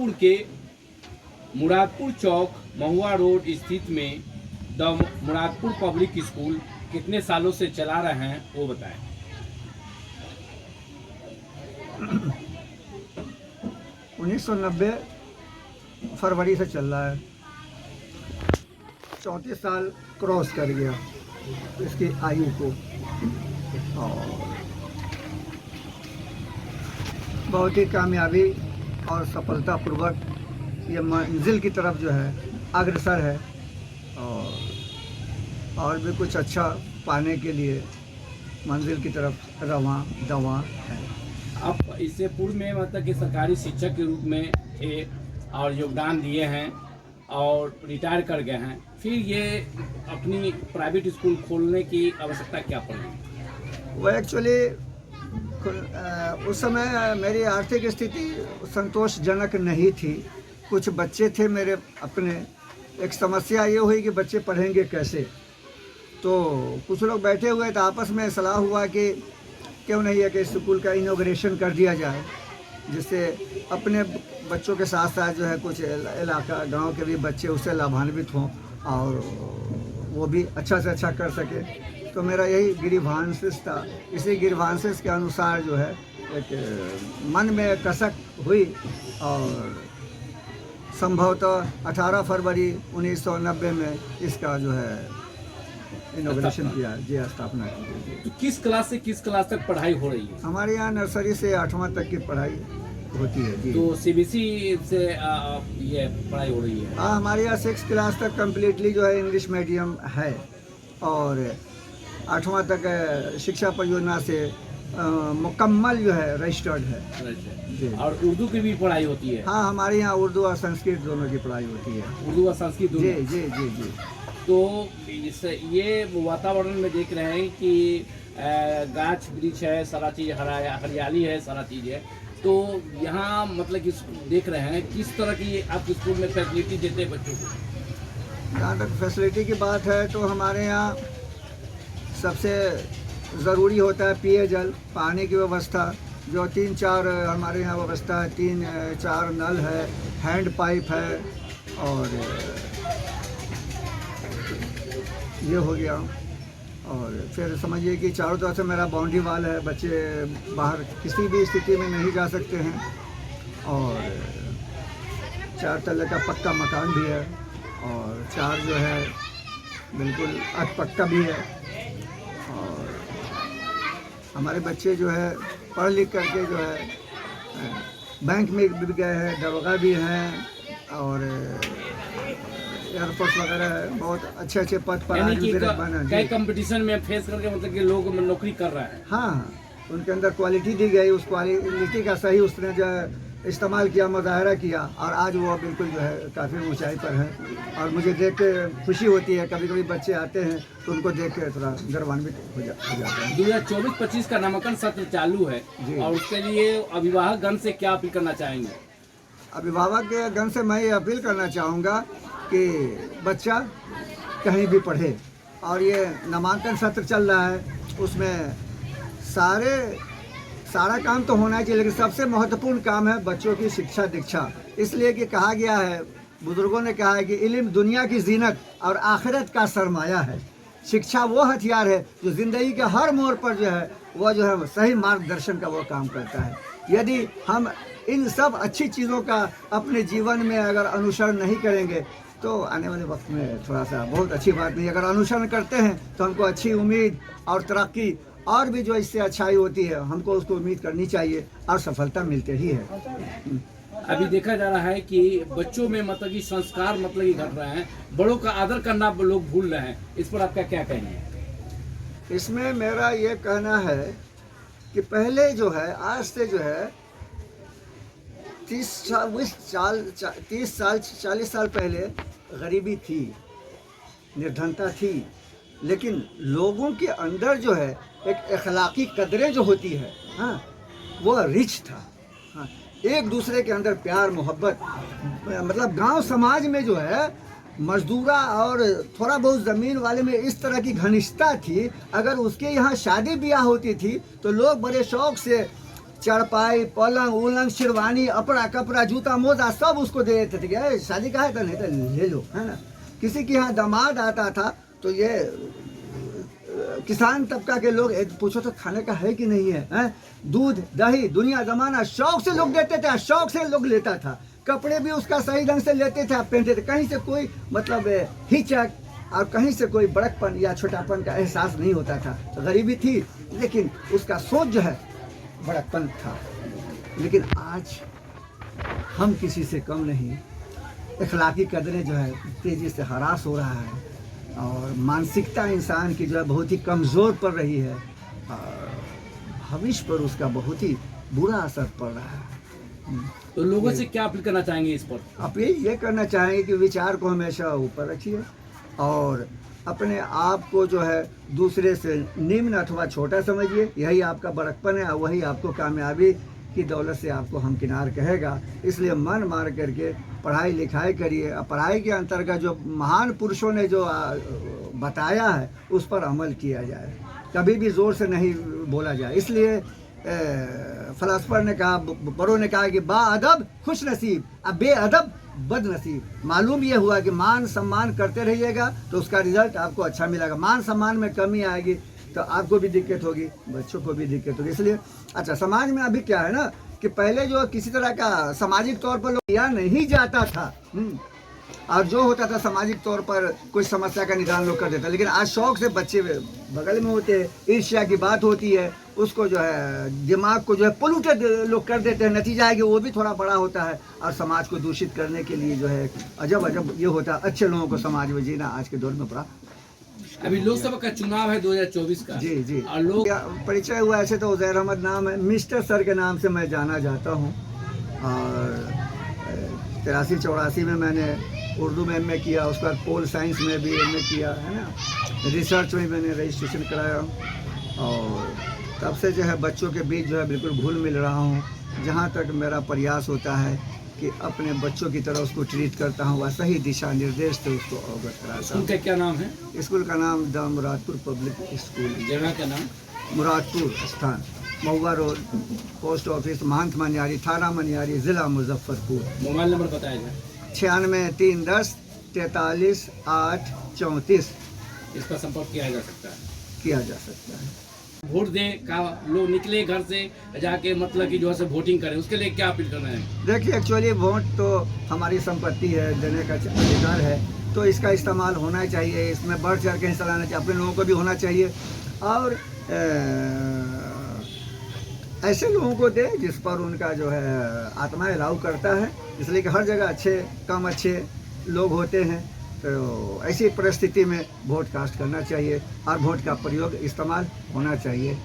जौनपुर के मुरादपुर चौक महुआ रोड स्थित में द मुरादपुर पब्लिक स्कूल कितने सालों से चला रहे हैं वो बताएं। 1990 फरवरी से चल रहा है। 34 साल क्रॉस कर गया इसकी आयु को, और बहुत ही कामयाबी और सफलतापूर्वक ये मंजिल की तरफ जो है अग्रसर है, और भी कुछ अच्छा पाने के लिए मंजिल की तरफ रवां दवा है। आप इससे पूर्व में मतलब कि सरकारी शिक्षक के रूप में थे और योगदान दिए हैं और रिटायर कर गए हैं, फिर ये अपनी प्राइवेट स्कूल खोलने की आवश्यकता क्या पड़ी? वह एक्चुअली उस समय मेरी आर्थिक स्थिति संतोषजनक नहीं थी। कुछ बच्चे थे मेरे अपने, एक समस्या ये हुई कि बच्चे पढ़ेंगे कैसे। तो कुछ लोग बैठे हुए थे, आपस में सलाह हुआ कि क्यों नहीं है कि स्कूल का इनॉग्रेशन कर दिया जाए, जिससे अपने बच्चों के साथ साथ जो है कुछ इलाका गांव के भी बच्चे उससे लाभान्वित हों और वो भी अच्छा से अच्छा कर सके। तो मेरा यही गिरिभांसिस था। इसी गिरिभांसिस के अनुसार जो है एक मन में कसक हुई और संभवतः 18 फरवरी 1990 में इसका जो है इनॉग्रेशन किया जी, स्थापना की। तो किस क्लास से किस क्लास तक पढ़ाई हो रही है? हमारे यहाँ नर्सरी से 8वां तक की पढ़ाई होती है जी। तो सीबीएसई से ये पढ़ाई हो रही है? हाँ, हमारे यहाँ 6 क्लास तक कम्प्लीटली जो है इंग्लिश मीडियम है, और 8वां तक शिक्षा परियोजना से मुकम्मल जो है रजिस्टर्ड है जी। और उर्दू की भी पढ़ाई होती है? हाँ, हमारे यहाँ उर्दू और संस्कृत दोनों की पढ़ाई होती है। उर्दू और संस्कृत दोनों? जी जी जी जी। तो ये वातावरण में देख रहे हैं कि गाछ वृक्ष है, सारा चीज़ हरियाली है, सारा चीज़ है। तो यहाँ मतलब कि देख रहे हैं किस तरह की आप स्कूल में फैसिलिटी देते हैं बच्चों को? जहाँ तक फैसिलिटी की बात है तो हमारे यहाँ सबसे ज़रूरी होता है पेयजल, पानी की व्यवस्था, जो 3-4 हमारे यहाँ व्यवस्था है। 3-4 नल है, हैंड पाइप है, और ये हो गया। और फिर समझिए कि चारों तरफ से मेरा बाउंड्री वाल है, बच्चे बाहर किसी भी स्थिति में नहीं जा सकते हैं, और 4 तल्ले का पक्का मकान भी है, और 4 जो है बिल्कुल अधपक्का भी है। और हमारे बच्चे जो है पढ़ लिख करके जो है बैंक में भी गए हैं, दरोगा भी हैं, और एयरफोर्स वगैरह है, बहुत अच्छे अच्छे पद पर आज भी बना। कई कंपटीशन में फेस करके मतलब कि लोग नौकरी कर रहे हैं। हाँ, उनके अंदर क्वालिटी दी गई, उस क्वालिटी का सही उसने जो है इस्तेमाल किया, मुजाहरा किया, और आज वो बिल्कुल जो है काफ़ी ऊंचाई पर है। और मुझे देख के खुशी होती है, कभी कभी बच्चे आते हैं तो उनको देख के थोड़ा गर्वान्वित हो जाता है। 2024-25 का नामांकन सत्र चालू है, और उसके लिए अभिभावक गण से क्या अपील करना चाहेंगे? अभिभावक गण से मैं ये अपील करना चाहूँगा कि बच्चा कहीं भी पढ़े, और ये नामांकन सत्र चल रहा है, उसमें सारा काम तो होना चाहिए, लेकिन सबसे महत्वपूर्ण काम है बच्चों की शिक्षा दीक्षा। इसलिए कि कहा गया है, बुजुर्गों ने कहा है कि इल्म दुनिया की जीनत और आखिरत का सरमाया है। शिक्षा वो हथियार है जो ज़िंदगी के हर मोड़ पर जो है वो जो है सही मार्गदर्शन का वो काम करता है। यदि हम इन सब अच्छी चीज़ों का अपने जीवन में अगर अनुसरण नहीं करेंगे तो आने वाले वक्त में थोड़ा सा बहुत अच्छी बात नहीं। अगर अनुसरण करते हैं तो हमको अच्छी उम्मीद और तरक्की और भी जो इससे अच्छाई होती है, हमको उसको उम्मीद करनी चाहिए, और सफलता मिलते ही है। अभी देखा जा रहा है कि बच्चों में मतलब कि संस्कार मतलब कि घट रहे हैं, बड़ों का आदर करना लोग भूल रहे हैं, इस पर आपका क्या कहना है? इसमें मेरा ये कहना है कि पहले जो है, आज से जो है 30 साल 40 साल पहले गरीबी थी, निर्धनता थी, लेकिन लोगों के अंदर जो है एक अखलाकी कदरें जो होती है, हाँ, वो रिच था। हाँ, एक दूसरे के अंदर प्यार मोहब्बत, मतलब गांव समाज में जो है मजदूरा और थोड़ा बहुत ज़मीन वाले में इस तरह की घनिष्ठता थी। अगर उसके यहाँ शादी ब्याह होती थी तो लोग बड़े शौक से चरपाई, पलंग उलंग, शेरवानी, अपड़ा कपड़ा, जूता मोजा सब उसको दे देते थे कि "ए, शादी का है तो नहीं तो ले लो", है ना। किसी के यहाँ दामाद आता था तो ये किसान तबका के लोग पूछो तो खाने का है कि नहीं है, हैं? दूध दही दुनिया जमाना शौक से लोग देते थे, शौक से लोग लेता था। कपड़े भी उसका सही ढंग से लेते थे, पहनते थे, कहीं से कोई मतलब हिचक और कहीं से कोई बड़कपन या छोटापन का एहसास नहीं होता था। तो गरीबी थी लेकिन उसका सोच जो है बड़कपन था। लेकिन आज हम किसी से कम नहीं, इखलाकी कदरें जो है तेज़ी से हरास हो रहा है और मानसिकता इंसान की जो है बहुत ही कमज़ोर पड़ रही है और भविष्य पर उसका बहुत ही बुरा असर पड़ रहा है। तो लोगों से क्या अपील करना चाहेंगे इस पर? अपील ये करना चाहेंगे कि विचार को हमेशा ऊपर रखिए और अपने आप को जो है दूसरे से निम्न अथवा छोटा समझिए। यही आपका बड़कपन है और वही आपको कामयाबी की दौलत से आपको हमकिनार कहेगा। इसलिए मन मार करके पढ़ाई लिखाई करिए और पढ़ाई के अंतर्गत जो महान पुरुषों ने जो बताया है उस पर अमल किया जाए, कभी भी ज़ोर से नहीं बोला जाए। इसलिए फ़लस्फ़र ने कहा, बड़ों ने कहा कि बाअदब खुश नसीब अब बेअदब बदनसीब। मालूम ये हुआ कि मान सम्मान करते रहिएगा तो उसका रिजल्ट आपको अच्छा मिलेगा। मान सम्मान में कमी आएगी तो आपको भी दिक्कत होगी, बच्चों को भी दिक्कत होगी। इसलिए अच्छा समाज में अभी क्या है ना कि पहले जो किसी तरह का सामाजिक तौर पर लोग किया नहीं जाता था और जो होता था सामाजिक तौर पर कोई समस्या का निदान लोग कर देता, लेकिन आज शौक से बच्चे बगल में होते हैं, ईर्ष्या की बात होती है, उसको जो है दिमाग को जो है पोल्यूटेड लोग कर देते हैं। नतीजा है कि वो भी थोड़ा बड़ा होता है और समाज को दूषित करने के लिए जो है अजब अजब ये होता है। अच्छे लोगों को समाज में जीना आज के दौर में बड़ा। अभी लोकसभा का चुनाव है 2024 का। जी जी। और लोग परिचय हुआ ऐसे तो उज़ैर अहमद नाम है, मिस्टर सर के नाम से मैं जाना जाता हूँ और 83-84 में मैंने उर्दू में एमए किया, उसके बाद पोल साइंस में भी एमए किया है ना, रिसर्च में मैंने रजिस्ट्रेशन कराया और तब से जो है बच्चों के बीच जो है बिल्कुल घुल मिल रहा हूँ। जहाँ तक मेरा प्रयास होता है कि अपने बच्चों की तरह उसको ट्रीट करता हूँ व सही दिशा निर्देश से उसको अवगत कराता हूँ। उनका क्या नाम है? स्कूल का नाम द मुरादपुर पब्लिक स्कूल, जगह का नाम मुरादपुर स्थान, महुआ रोड, पोस्ट ऑफिस महंत मनियारी, थाना मनियारी, ज़िला मुजफ्फरपुर। मोबाइल नंबर बताया जाए। 96 310 43 8 34 इस पर संपर्क किया जा सकता है। किया जा सकता है। वोट दे का लोग निकले घर से जाके मतलब कि जो है वोटिंग करें, उसके लिए क्या अपील करना है? देखिए एक्चुअली वोट तो हमारी संपत्ति है, देने का अधिकार है, तो इसका इस्तेमाल होना चाहिए, इसमें बढ़ चढ़ के हिस्सा लेना चाहिए, अपने लोगों को भी होना चाहिए और ऐसे लोगों को दे जिस पर उनका जो है आत्मा अलाउ करता है। इसलिए कि हर जगह अच्छे कम अच्छे लोग होते हैं, तो ऐसी परिस्थिति में वोट कास्ट करना चाहिए और वोट का प्रयोग इस्तेमाल होना चाहिए।